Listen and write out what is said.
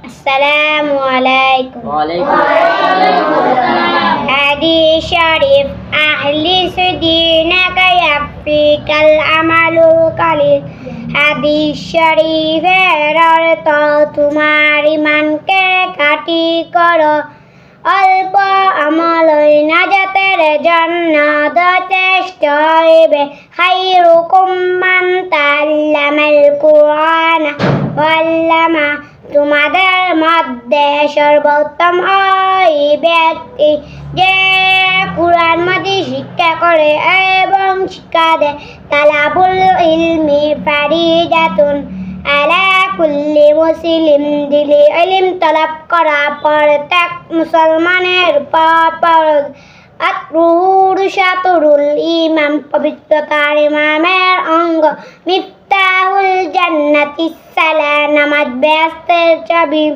আসসালামু আলাইকুম। হাদিস শরীফ আহলিস দীনাকা ইয়াফিকাল আমালুল কালিল। হাদিস শরীফের অর্থ তোমার ইমানকে খাঁটি করো, অল্প আমলই নাজাতের জন্য যথেষ্ট হইবে। খায়রুকুম মান তাআল্লামাল কুরআন ওয়া আল্লামা। তোমাদের মধ্যে সর্বোত্তম ওই ব্যক্তি যে কুরআন মাজিদ শিক্ষা করে এবং শিক্ষা দেয়। তালাবুল ইলমি ফারিদাতুন আলা কুল্লি মুসলিম। দিলি ইলম তলব করা প্রত্যেক মুসলমানের উপর ফরজ। আত-তুহুরু শাতরুল ঈমান, পবিত্রতার ইমানের অঙ্গ। মিফতাহুল জান্নাতিস সালাহ, নামাজ বেহেশতের চাবি।